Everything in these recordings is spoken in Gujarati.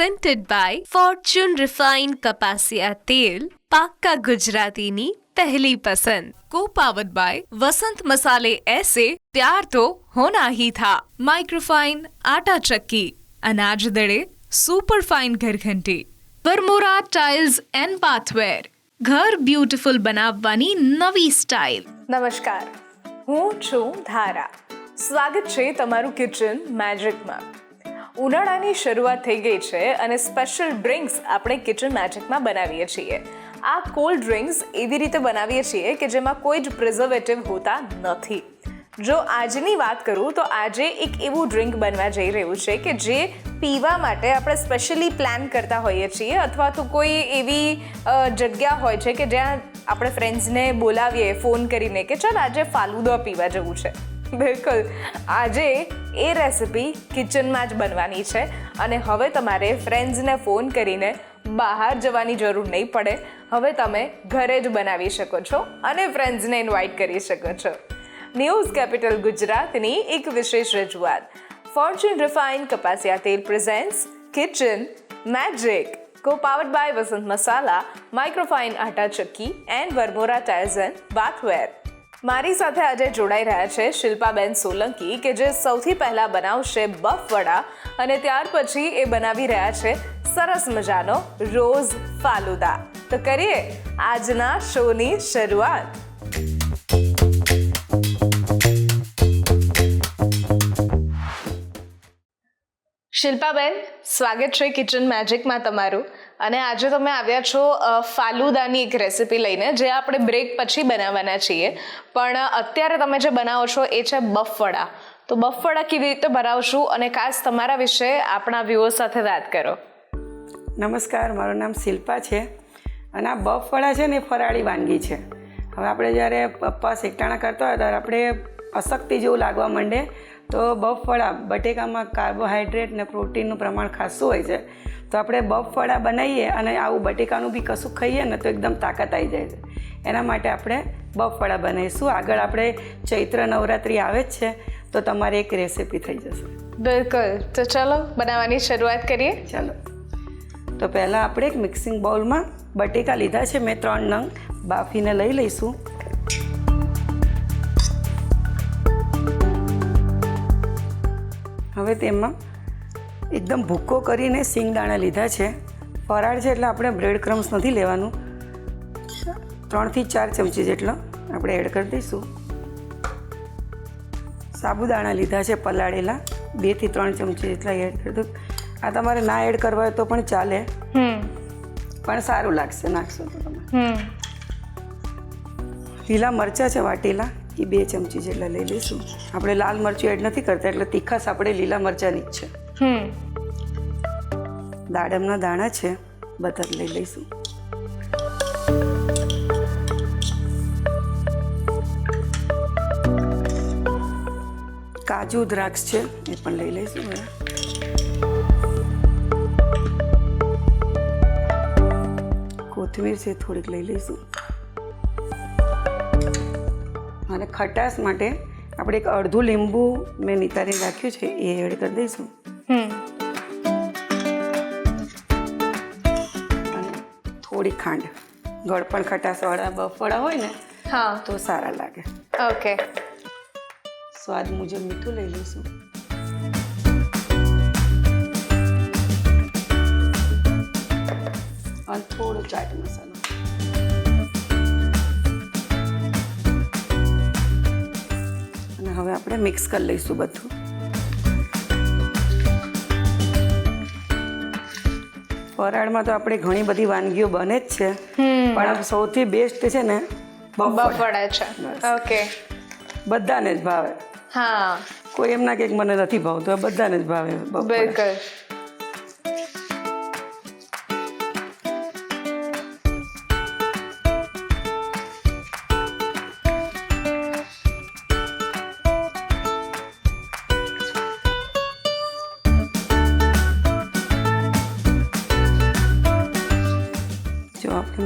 presented by Fortune Refined કપાસિયા તેલ, પાક્કા ગુજરાતીની પહેલી પસંદ. Co-powered by વસંત મસાલે ऐसे प्यार तो होना ही था. माइक्रोफाइन आटा चक्की, अनाज दड़े सुपर फाइन घरघंटी. વરમોરા ટાઇલ્સ એન્ડ બાથવેર, ઘર બ્યુટીફુલ બનાવવાની નવી સ્ટાઇલ. નમસ્કાર, હું છું ધારા. સ્વાગત છે તમારું કિચન મેજિકમાં. ઉનાળાની શરૂઆત થઈ ગઈ છે અને સ્પેશિયલ ડ્રિંક્સ આપણે કિચન મેજિકમાં બનાવીએ છીએ. આ કોલ્ડ ડ્રિંક્સ એવી રીતે બનાવીએ છીએ કે જેમાં કોઈ જ પ્રિઝર્વેટિવ હોતા નથી. જો આજની વાત કરું તો આજે એક એવું ડ્રિંક બનવા જઈ રહ્યું છે કે જે પીવા માટે આપણે સ્પેશિયલી પ્લાન કરતા હોઈએ છીએ, અથવા તો કોઈ એવી જગ્યા હોય છે કે જ્યાં આપણે ફ્રેન્ડ્સને બોલાવીએ ફોન કરીને કે ચાલ આજે ફાલુદા પીવા જવું છે. બિલકુલ, આજે એ રેસિપી કિચનમાં જ બનવાની છે અને હવે તમારે ફ્રેન્ડ્સને ફોન કરીને બહાર જવાની જરૂર નહીં પડે. હવે તમે ઘરે જ બનાવી શકો છો અને ફ્રેન્ડ્સને ઇન્વાઇટ કરી શકો છો. ન્યૂઝ કેપિટલ ગુજરાતની એક વિશેષ રજૂઆત. ફોર્ચ્યુન રિફાઇન્ડ કપાસિયા તેલ presents kitchen magic, co-powered by Vasant Masala, microfine આટા ચક્કી and Varmora tiles and bathware. મારી સાથે આજે જોડાઈ રહ્યા છે શિલ્પાબેન સોલંકી કે જે સૌથી પહેલાં બનાવશે બફ વડા અને ત્યાર પછી એ બનાવી રહ્યા છે સરસ મજાનો રોઝ ફાલુદા. તો કરીએ આજના શોની શરૂઆત. શિલ્પાબેન, સ્વાગત છે કિચન મેજિકમાં તમારું. અને આજે તમે આવ્યા છો ફાલુદાની એક રેસિપી લઈને, જે આપણે બ્રેક પછી બનાવવાના છીએ. પણ અત્યારે તમે જે બનાવો છો એ છે બફવડા. તો બફવડા કેવી રીતે બનાવશું અને ખાસ તમારા વિશે આપણા વ્યુઅર્સ સાથે વાત કરો. નમસ્કાર, મારું નામ શિલ્પા છે અને આ બફવડા છે ને એ ફરાળી વાનગી છે. હવે આપણે જ્યારે ઉપવાસ એકટાણા કરતા હોય ત્યારે આપણે અશક્તિ જેવું લાગવા માંડે તો બફવડા, બટેકામાં કાર્બોહાઈડ્રેટ ને પ્રોટીનનું પ્રમાણ ખાસું હોય છે, તો આપણે બફવડા બનાવીએ અને આવું બટેકાનું બી કશું ખાઈએ ને તો એકદમ તાકાત આવી જાય છે. એના માટે આપણે બફવડા બનાવીશું. આગળ આપણે ચૈત્ર નવરાત્રિ આવે જ છે તો તમારી એક રેસિપી થઈ જશે. બિલકુલ, તો ચલો બનાવવાની શરૂઆત કરીએ. ચાલો, તો પહેલાં આપણે એક મિક્સિંગ બાઉલમાં બટેકા લીધા છે મેં 3 નંગ, બાફીને લઈ લઈશું. હવે તેમાં એકદમ ભૂક્કો કરીને સિંગદાણા લીધા છે. ફરાળ છે એટલે આપણે બ્રેડ ક્રમ્સ નથી લેવાનું. 3 થી 4 ચમચી જેટલો આપણે એડ કરી દઈશું. સાબુદાણા લીધા છે પલાળેલા, 2 થી 3 ચમચી જેટલા એડ કરી દો. આ તમારે ના એડ કરવા હોય તો પણ ચાલે, પણ સારું લાગશે નાખશો તો તમે. લીલા મરચાં છે વાટેલા, એ 2 ચમચી જેટલા લઈ લઈશું. આપણે લાલ મરચું એડ નથી કરતા એટલે તીખાશ આપણે લીલા મરચાંની જ છે. દાડમના દાણા છે બધા લઈ લઈશું. કાજુ દ્રાક્ષ છે એ પણ લઈ લઈશું. કોથમીર છે થોડીક લઈ લઈશું. અને ખટાશ માટે આપણે એક અડધું લીંબુ મેં નિતારી રાખ્યું છે એ એડ કરી દઈશું. અને થોડી ખાંડ. ગળ પણ ખટાશવાળા બફવાળા હોય ને તો સારા લાગે. ઓકે, સ્વાદ મુજબ મીઠું લઈ લઈશું. અને થોડો ચાટ મસાલો. હવે આપણે મિક્સ કરી લઈશું બધું. ફરાળમાં તો આપણે ઘણી બધી વાનગીઓ બને જ છે, પણ સૌથી બેસ્ટ છે ને બફવડા છે. ઓકે, બધાને જ ભાવે. હા, કોઈ એમ ના કે મને નથી ભાવતું, બધાને જ ભાવે. બિલકુલ.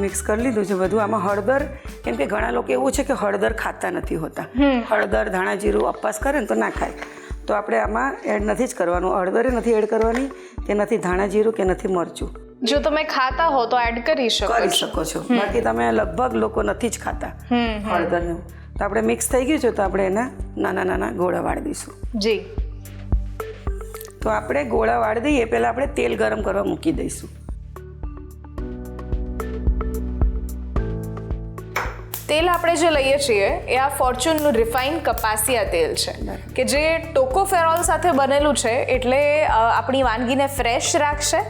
મિક્સ કરી લીધું છે બધું. આમાં હળદર, કેમ કે ઘણા લોકો એવું છે કે હળદર ખાતા નથી હોતા. હળદર, ધાણા જીરું ઉપવાસ કરે ને તો ના ખાય, તો આપણે આમાં એડ નથી જ કરવાનું. હળદરે નથી એડ કરવાની, કે નથી ધાણા જીરું, કે નથી મરચું. જો તમે ખાતા હો તો એડ કરી શકો છો. બાકી તમે લગભગ લોકો નથી જ ખાતા હળદરનું. તો આપણે મિક્સ થઈ ગયું છે, તો આપણે એના નાના નાના ગોળા વાળી દઈશું. જી. તો આપણે ગોળા વાળી દઈએ પહેલાં આપણે તેલ ગરમ કરવા મૂકી દઈશું. તેલ આપણે જે લઈએ છીએ એ આ ફોર્ચ્યુનનું રિફાઇન્ડ કપાસિયા તેલ છે, કે જે ટોકોફેરોલ સાથે બનેલું છે, એટલે આપણી વાનગીને ફ્રેશ રાખશે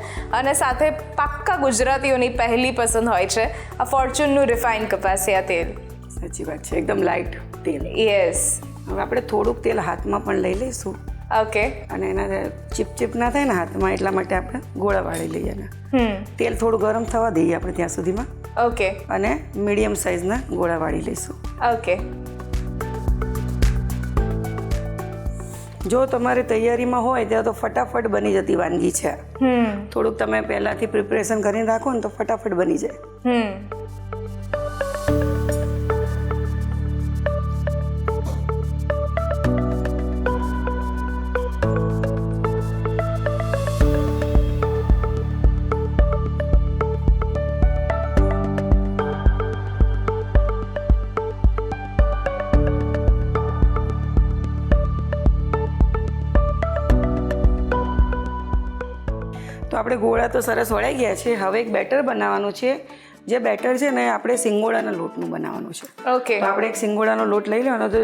અને સાથે પાક્કા ગુજરાતીઓની પહેલી પસંદ હોય છે આ ફોર્ચ્યુનનું રિફાઇન્ડ કપાસિયા તેલ. સાચી વાત છે, એકદમ લાઇટ તેલ. યસ. હવે આપણે થોડુંક તેલ હાથમાં પણ લઈ લઈશું. ઓકે. અને એના ચીપ ના થાય ને હાથમાં, એટલા માટે આપણે ગોળા વાળી લઈએ એના. તેલ થોડું ગરમ થવા દઈએ આપણે ત્યાં સુધીમાં. ઓકે. અને મીડિયમ સાઇઝના ગોળા વાળી લઈશું. ઓકે. જો તમારે તૈયારીમાં હોય ત્યાં તો ફટાફટ બની જતી વાનગી છે. થોડુંક તમે પહેલાંથી પ્રિપરેશન કરીને રાખો ને તો ફટાફટ બની જાય. તો આપણે ગોળા તો સરસ વળાઈ ગયા છે. હવે એક બેટર બનાવવાનું છે. જે બેટર છે ને આપણે સિંગોડાના લોટનું બનાવવાનું છે. ઓકે. તો આપણે એક સિંગોડાનો લોટ લઈ લેવાનો. તો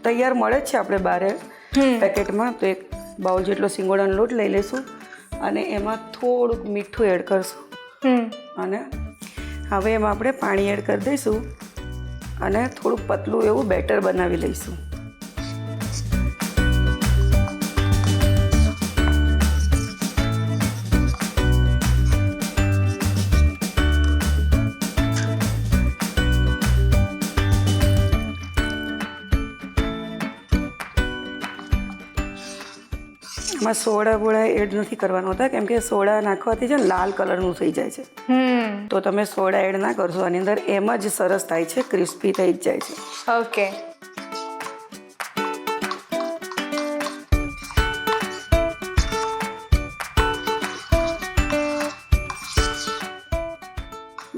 તૈયાર મળે જ છે આપણે બહાર પેકેટમાં. તો એક બાઉલ જેટલો સિંગોડાનો લોટ લઈ લઈશું અને એમાં થોડુંક મીઠું એડ કરશું. અને હવે એમાં આપણે પાણી એડ કરી દઈશું અને થોડુંક પતલું એવું બેટર બનાવી લઈશું. એમાં સોડા બોળા એડ નથી કરવાનો હોતા, કેમ કે સોડા નાખવાથી છે ને લાલ કલરનું થઈ જાય છે. તો તમે સોડા એડ ના કરશો. આની અંદર એમ જ સરસ થાય છે, ક્રિસ્પી થઈ જ જાય છે. ઓકે.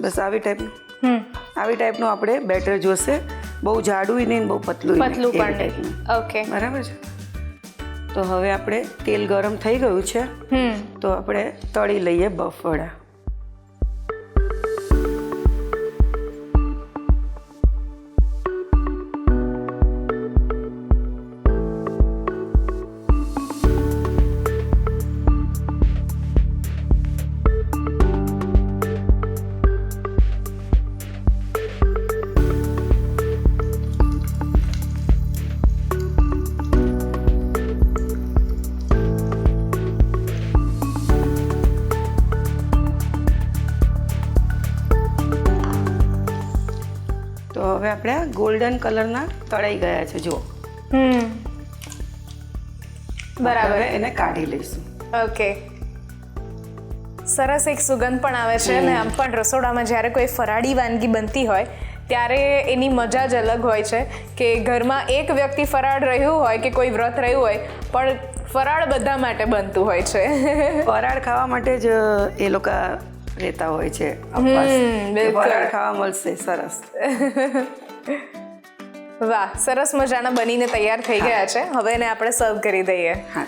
બસ આવી ટાઈપનું આપણે બેટર જોશે. બહુ જાડું નહીં, બહુ પતલું પણ. ઓકે. બરાબર છે. તો હવે આપણે તેલ ગરમ થઈ ગયું છે, તો આપણે તળી લઈએ બફળા. તો હવે આપણે ગોલ્ડન કલરના તળાઈ ગયા છે. જુઓ. બરાબર. એને કાઢી લઈશું. ઓકે. સરસ એક સુગંધ પણ આવે છે. અને આમ પણ રસોડામાં જ્યારે કોઈ ફરાળી વાનગી બનતી હોય ત્યારે એની મજા જ અલગ હોય છે, કે ઘરમાં એક વ્યક્તિ ફરાળ રહ્યું હોય કે કોઈ વ્રત રહ્યું હોય, પણ ફરાળ બધા માટે બનતું હોય છે. ફરાળ ખાવા માટે જ એ લોકો રહેતા હોય છે. ફરાળ ખાવા મળશે. સરસ. વાહ, સરસ મજાના બનીને તૈયાર થઈ ગયા છે. હવે એને આપણે સર્વ કરી દઈએ. હા.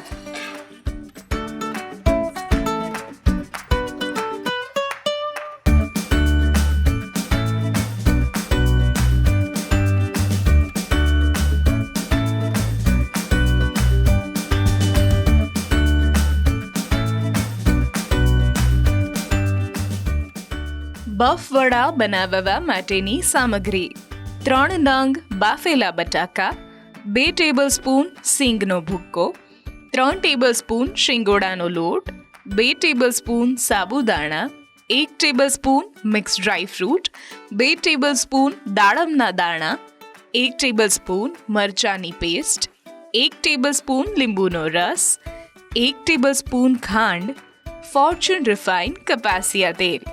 બફ વડા બનાવવા માટેની સામગ્રી: 3 નંગ બાફેલા બટાકા, 2 ટેબલસ્પૂન સિંગનો ભૂક્કો, 3 ટેબલસ્પૂન શિંગોડાનો લોટ, 2 ટેબલસ્પૂન સાબુદાણા, 1 tablespoon mix dry fruit, 2 tablespoon દાડમના દાણા, 1 ટેબલસ્પૂન મરચાંની પેસ્ટ, 1 ટેબલસ્પૂન લીંબુનો રસ, 1 ટેબલસ્પૂન ખાંડ, ફોર્ચ્યુન રિફાઇન્ડ કપાસિયા તેલ.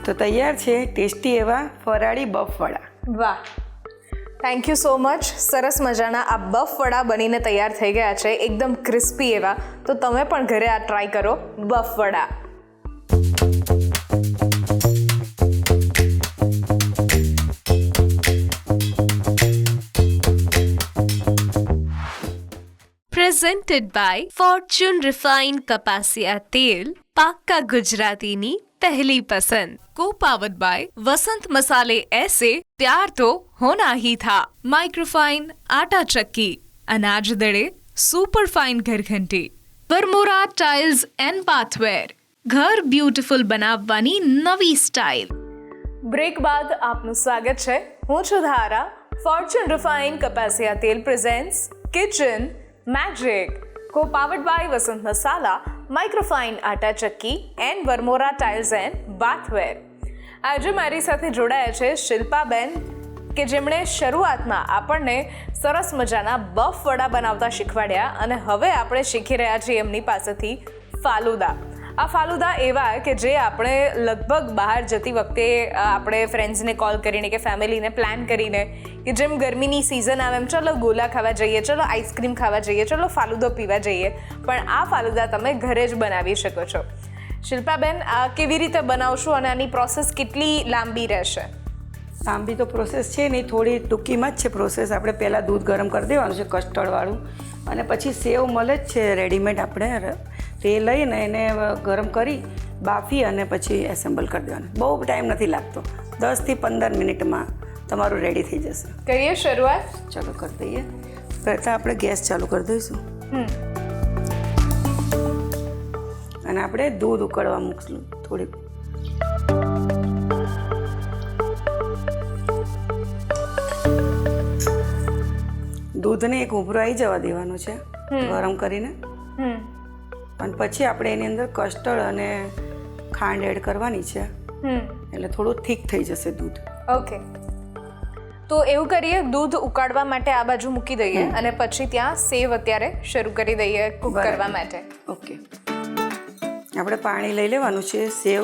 તો તૈયાર છે ટેસ્ટી એવા ફરાળી બફવડા. વાહ, થેન્ક યુ સો મચ. સરસ મજાના આ બફ વડા બનીને તૈયાર થઈ ગયા છે, એકદમ ક્રિસ્પી એવા. તો તમે પણ ઘરે આ ટ્રાય કરો બફ વડા. પ્રેઝન્ટેડ બાય ફોર્ચ્યુન રિફાઇન્ડ કપાસિયા તેલ, પાક્કા ગુજરાતીની पहली पसंद. को पावर्ड बाय वसंत मसाले ऐसे प्यार तो होना ही था. माइक्रोफाइन आटा चक्की, अनाज दड़े सुपर फाइन घरघंटी, वरमोरा टाइल्स एंड बाथवेर, घर બ્યુટીફુલ બનાવવાની નવી સ્ટાઇલ. બ્રેક બાદ આપનું સ્વાગત છે. હું છું ધારા. ફોર્ચ્યુન રિફાઇન્ડ કપાસિયા તેલ પ્રેઝેન્ટ્સ કિચન મેજિક. को powered by Vasant masala, microfine आटा चक्की एंड वरमोरा टाइल्स एंड बाथवेर. આજે મારી સાથે જોડાયા છે શિલ્પાબેન, કે જેમણે શરૂઆતમાં આપણને સરસ મજાના બફ વડા બનાવતા શીખવાડ્યા અને હવે આપણે શીખી રહ્યા છીએ એમની પાસેથી ફાલુદા. આ ફાલુદા એવા કે જે આપણે લગભગ બહાર જતી વખતે આપણે ફ્રેન્ડ્સને કોલ કરીને કે ફેમિલીને પ્લાન કરીને કે જેમ ગરમીની સિઝન આવે એમ ચલો ગોલા ખાવા જઈએ, ચલો આઈસ્ક્રીમ ખાવા જઈએ, ચલો ફાલુદો પીવા જઈએ, પણ આ ફાલુદા તમે ઘરે જ બનાવી શકો છો. શિલ્પાબેન, આ કેવી રીતે બનાવશો અને આની પ્રોસેસ કેટલી લાંબી રહેશે? લાંબી તો પ્રોસેસ છે નહીં, થોડી ટૂંકીમાં જ છે પ્રોસેસ. આપણે પહેલાં દૂધ ગરમ કરી દેવાનું છે કસ્ટર્ડવાળું, અને પછી સેવ મળે જ છે રેડીમેડ, આપણે તે લઈને એને ગરમ કરી બાફી અને પછી એસેમ્બલ કરી દેવાનું. બહુ ટાઈમ નથી લાગતો, 10 થી 15 મિનિટમાં તમારું રેડી થઈ જશે. કરીએ શરૂઆત? ચાલો કરી દઈએ. પહેલાં આપણે ગેસ ચાલુ કરી દઈશું અને આપણે દૂધ ઉકળવા મૂકશું થોડીક. દૂધને એક ઉભરો આવી જવા દેવાનો છે ગરમ કરીને, અને પછી આપણે એની અંદર કસ્ટર્ડ અને ખાંડ એડ કરવાની છે, એટલે થોડું થીક થઈ જશે દૂધ. ઓકે, તો એવું કરીએ, દૂધ ઉકાળવા માટે આ બાજુ મૂકી દઈએ અને પછી ત્યાં સેવ અત્યારે શરૂ કરી દઈએ કુક કરવા માટે. ઓકે, આપણે પાણી લઈ લેવાનું છે. સેવ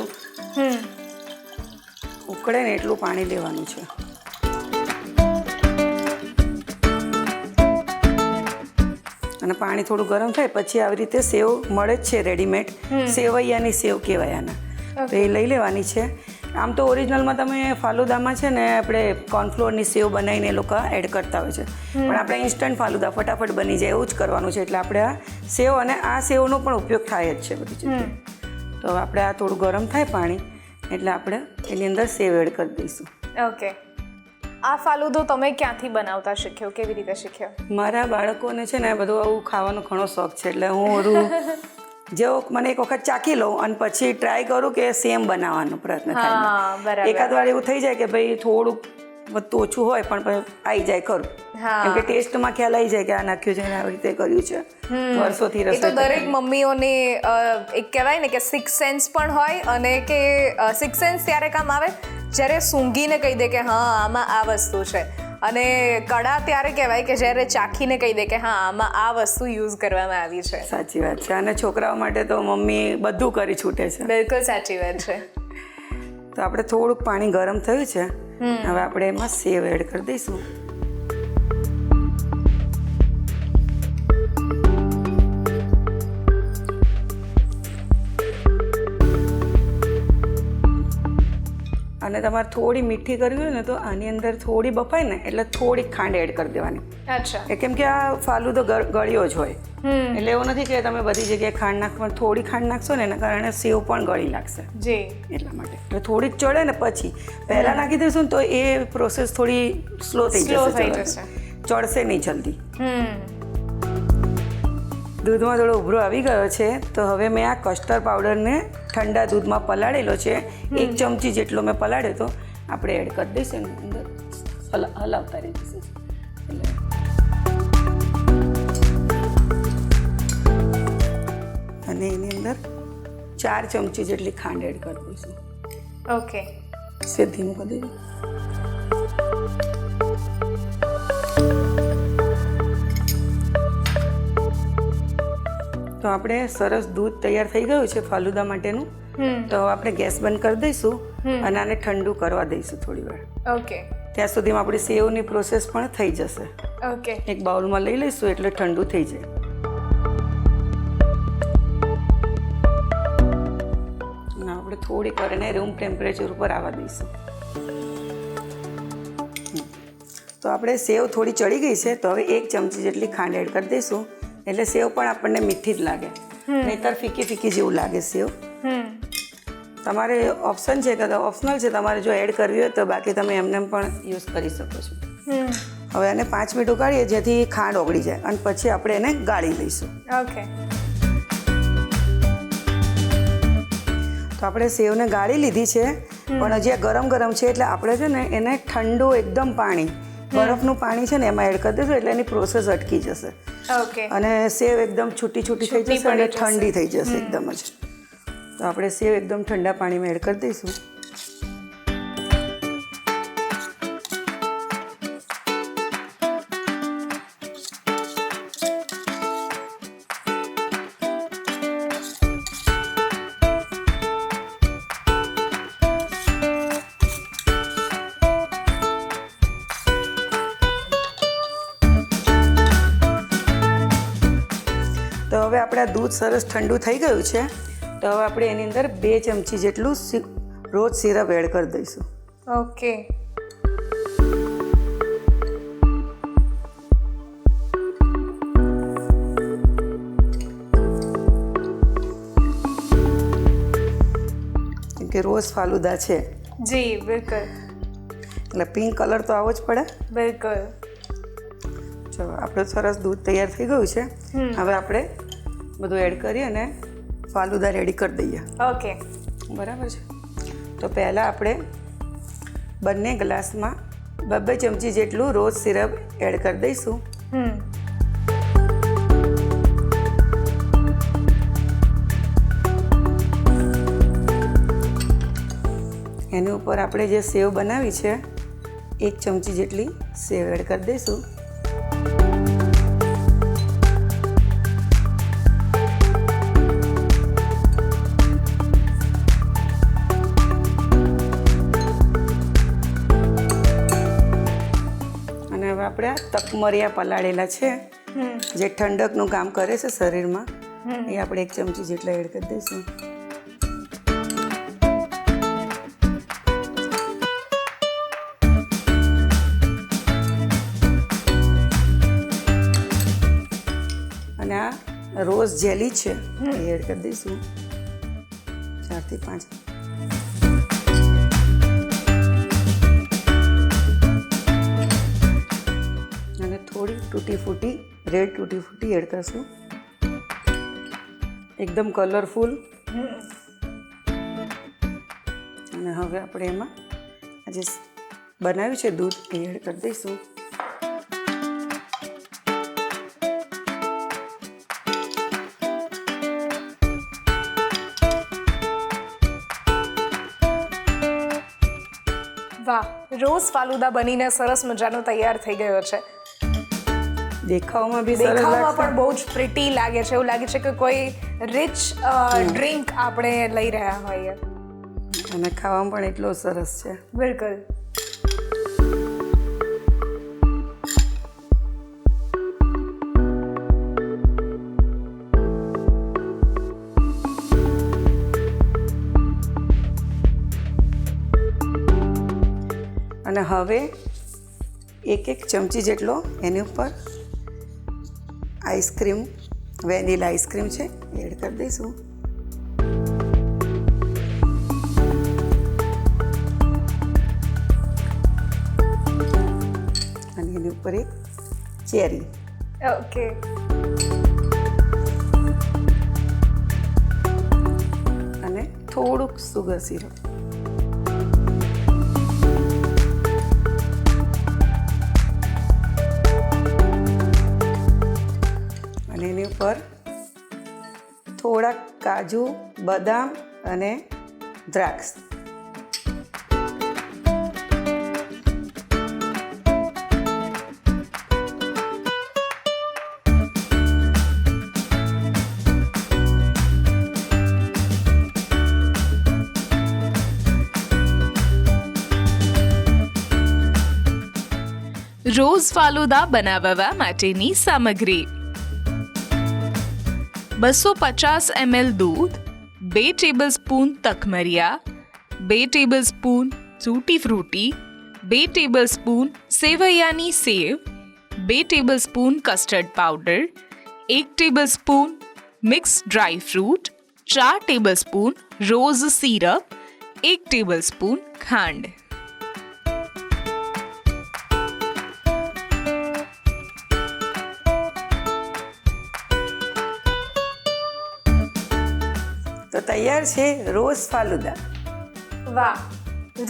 ઉકળે ને એટલું પાણી લેવાનું છે. અને પાણી થોડું ગરમ થાય પછી આવી રીતે સેવ મળે જ છે રેડીમેડ, સેવૈયાની સેવ કહેવાય આના, તો એ લઈ લેવાની છે. આમ તો ઓરિજિનલમાં તમે ફાલુદામાં છે ને આપણે કોર્નફ્લોરની સેવ બનાવીને એ લોકો એડ કરતા હોય છે, પણ આપણે ઇન્સ્ટન્ટ ફાલુદા ફટાફટ બની જાય એવું જ કરવાનું છે. એટલે આપણે આ સેવ અને આ સેવનો પણ ઉપયોગ થાય જ છે બધી જગ્યાએ. તો હવે આપણે આ થોડું ગરમ થાય પાણી એટલે આપણે એની અંદર સેવ એડ કરી દઈશું. ઓકે, આ ફાલુદો તમે ક્યાંથી બનાવતા શીખ્યો, કેવી રીતે શીખ્યો? મારા બાળકોને છે ને બધું આવું ખાવાનો ઘણો શોખ છે, એટલે હું બધું જેવો મને એક વખત ચાખી લઉં અને પછી ટ્રાય કરું કે સેમ બનાવવાનો પ્રયત્ન થાય. એકાદ વાર એવું થઈ જાય કે ભાઈ થોડુંક વધતું ઓછું હોય પણ આવી જાય ખરું, કેમ કે ટેસ્ટમાં ખ્યાલ આવી જાય કે આ નાખ્યું છે આવી રીતે કર્યું છે. વર્ષોથી રસોઈ તો દરેક મમ્મીઓને એક કહેવાય ને કે સિક્સ સેન્સ પણ હોય, અને કે સિક્સ સેન્સ ત્યારે કામ આવે જ્યારે સૂંઘીને કહી દે કે હા આમાં આ વસ્તુ છે, અને કળા ત્યારે કહેવાય કે જ્યારે ચાખીને કહી દે કે હા આમાં આ વસ્તુ યુઝ કરવામાં આવી છે. સાચી વાત છે. અને છોકરાઓ માટે તો મમ્મી બધું કરી છૂટે છે. બિલકુલ સાચી વાત છે. તો આપણે થોડુંક પાણી ગરમ થયું છે, હવે આપણે એમાં સેવ એડ કરી દઈશું. અને તમારે થોડી મીઠી કરવી હોય ને તો આની અંદર થોડી બફાય ને એટલે થોડી ખાંડ એડ કરી દેવાની. અચ્છા. કેમ કે આ ફાલુદો ગળ્યો જ હોય, એટલે એવું નથી કે તમે બધી જગ્યાએ ખાંડ નાખો, પણ થોડી ખાંડ નાખશો ને એના કારણે સેવ પણ ગળી લાગશે. જી, એટલા માટે એટલે થોડીક ચડે ને પછી પહેલાં નાખી દઈશું ને તો એ પ્રોસેસ થોડી સ્લો થઈ જશે, ચડશે નહીં જલ્દી. દૂધમાં થોડો ઉભરો આવી ગયો છે, તો હવે મેં આ કસ્ટર્ડ પાવડરને ઠંડા દૂધમાં પલાળેલો છે, 1 ચમચી જેટલો મેં પલાળ્યો તો આપણે એડ કરી દઈશું અંદર, હલાવતા રહીશું. અને એની અંદર 4 ચમચી જેટલી ખાંડ એડ કરી દઈશું. ઓકે, ધીમું કરી દઈશું. તો આપણે સરસ દૂધ તૈયાર થઈ ગયું છે ફાલુદા માટેનું. તો આપણે ગેસ બંધ કરી દઈશું અને આને ઠંડુ કરવા દઈશું થોડી વાર. ઓકે. ત્યાં સુધીમાં આપણી સેવની પ્રોસેસ પણ થઈ જશે. ઓકે. એક બાઉલમાં લઈ લઈશું એટલે ઠંડુ થઈ જાય. અને આપણે થોડીક વાર એને રૂમ ટેમ્પરેચર ઉપર આવવા દઈશું. તો આપણે સેવ થોડી ચડી ગઈ છે, તો હવે 1 ચમચી જેટલી ખાંડ એડ કરી દઈશું. એટલે સેવ પણ આપણને મીઠી જ લાગે, નહીંતર ફીકી ફીકી જેવું લાગે સેવ. તમારે ઓપ્શન છે કે ઓપ્શનલ છે, તમારે જો એડ કરવી હોય તો, બાકી તમે એમને પણ યુઝ કરી શકો છો. હવે એને 5 મિનિટ ઉકાળીએ જેથી ખાંડ ઓગળી જાય અને પછી આપણે એને ગાળી લઈશું. ઓકે. તો આપણે સેવને ગાળી લીધી છે, પણ હજી આ ગરમ ગરમ છે એટલે આપણે છે ને એને ઠંડુ એકદમ પાણી, બરફનું પાણી છે ને એમાં એડ કરી દઈશું એટલે એની પ્રોસેસ અટકી જશે. ઓકે. અને સેવ એકદમ છૂટી છૂટી થઈ જશે અને ઠંડી થઈ જશે એકદમ જ. તો આપણે સેવ એકદમ ઠંડા પાણીમાં એડ કરી દઈશું. તો હવે આપણે આ દૂધ સરસ ઠંડુ થઈ ગયું છે. તો હવે આપણે એની અંદર 2 ચમચી જેટલું રોઝ સિરપ એડ કરી દઈશું. ઓકે. કેમ કે રોઝ ફાલુદા છે જી બિલકુલ. એટલે પિંક કલર તો આવો જ પડે. બિલકુલ. ચલો, આપણું સરસ દૂધ તૈયાર થઈ ગયું છે. હવે આપણે બધું એડ કરી અને ફાલુદા રેડી કરી દઈએ. ઓકે. બરાબર છે. તો પહેલાં આપણે બંને ગ્લાસમાં 2 ચમચી જેટલું રોઝ સિરપ એડ કરી દઈશું. એની ઉપર આપણે જે સેવ બનાવી છે 1 ચમચી જેટલી સેવ એડ કરી દઈશું. આપણે તકમરિયા પલાળેલા છે જે ઠંડકનું કામ કરે છે શરીરમાં, એ આપણે 1 ચમચી જેટલા એડ કરી દઈશું. અને આ રોઝ જેલી છે એ એડ કરી દઈશું 4 થી 5. થોડી તૂટી ફૂટી રેડ તૂટી ફૂટી એડ કરશું. એકદમ કલરફુલ. અને હવે આપણે એમાં આ જે બનાવ્યું છે દૂધ એ એડ કરી દઈશું. વાહ, રોઝ ફાલુદા બનીને સરસ મજાનો તૈયાર થઈ ગયો છે. દેખાવમાં બી સરસ દેખાવમાં પણ બહુ જ પ્રિટી લાગે છે. એવું લાગે છે કે કોઈ રિચ ડ્રિંક આપણે લઈ રહ્યા હોઈએ. અને ખાવામાં પણ એટલો સરસ છે. બિલકુલ. અને હવે 1 ચમચી જેટલો એની ઉપર આઈસ્ક્રીમ, વેનીલા આઈસ્ક્રીમ છે એડ કરી દઈશું. અને એની ઉપર એક ચેરી. ઓકે. અને થોડુંક સુગર સિરપ. એની ઉપર થોડાક કાજુ, બદામ અને દ્રાક્ષ. રોઝ ફાલુદા બનાવવા માટેની સામગ્રી: 250 ml દૂધ, 2 ટેબલસ્પૂન તકમરિયા, 2 ટેબલસ્પૂન તૂટી ફ્રૂટી, 2 ટેબલસ્પૂન સેવૈયાની સેવ, 2 tablespoon custard powder, 1 tablespoon mix dry fruit, 4 tablespoon rose syrup, 1 tablespoon ખાંડ. તો તૈયાર છે રોઝ ફાલુદા. વાહ,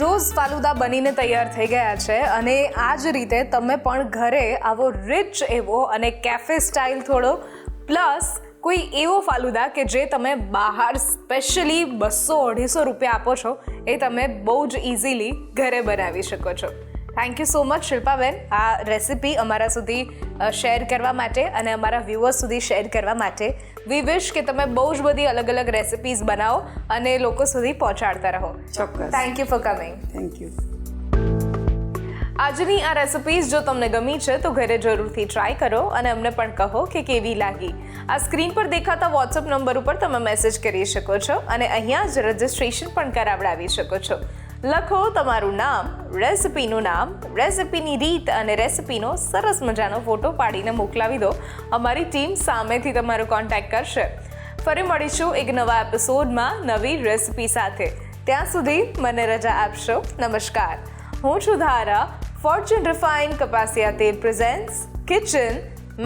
રોઝ ફાલુદા બનીને તૈયાર થઈ ગયા છે. અને આ જ રીતે તમે પણ ઘરે આવો રિચ એવો અને કેફે સ્ટાઇલ થોડો પ્લસ કોઈ એવો ફાલુદા કે જે તમે બહાર સ્પેશિયલી 200-250 રૂપિયા આપો છો એ તમે બહુ જ ઇઝીલી ઘરે બનાવી શકો છો. Thank you so much Shilpaben, આ રેસિપી અમારા સુધી શેર કરવા માટે અને અમારા વ્યુઅર્સ સુધી શેર કરવા માટે. વી વિશ કે તમે બહુ જ બધી અલગ અલગ રેસિપીઝ બનાવો અને લોકો સુધી પહોંચાડતા રહો. ચોક્કસ. Thank you for coming. Thank you. આજની આ રેસિપીઝ જો તમને ગમી છે તો ઘરે જરૂરથી ટ્રાય કરો અને અમને પણ કહો કે કેવી લાગી. આ સ્ક્રીન પર દેખાતા વોટ્સઅપ નંબર ઉપર તમે મેસેજ કરી શકો છો અને અહીંયા જ રજિસ્ટ્રેશન પણ કરાવડાવી શકો છો. લખો તમારું નામ, રેસિપીનું નામ, રેસિપીની રીત અને રેસિપીનો સરસ મજાનો ફોટો પાડીને મોકલાવી દો. અમારી ટીમ સામેથી તમારો કોન્ટેક્ટ કરશે. ફરી મળીશું એક નવા એપિસોડમાં નવી રેસિપી સાથે. ત્યાં સુધી મને રજા આપશો. નમસ્કાર. હું છું ધારા. ફોર્ચ્યુન રિફાઇન્ડ કપાસિયા તેલ presents kitchen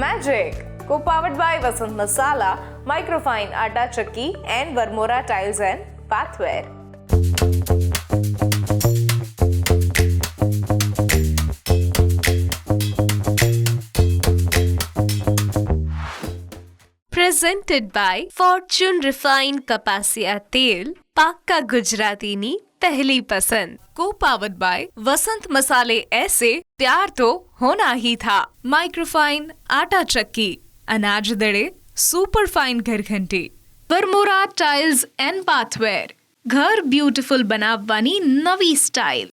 magic, co-powered by Vasant Masala, microfine આટા ચક્કી and Varmora tiles and bathware. Presented by Fortune Refined કપાસિયા તેલ, પાક્કા ગુજરાતીની પહેલી પસંદ. Co-powered by વસંત મસાલે ऐसे प्यार तो होना ही था, माइक्रोफाइन आटा चक्की, अनाज दड़े super fine घरघंटी, Varmora tiles and बाथवेर. ઘર બ્યુટીફુલ બનાવવાની નવી સ્ટાઇલ.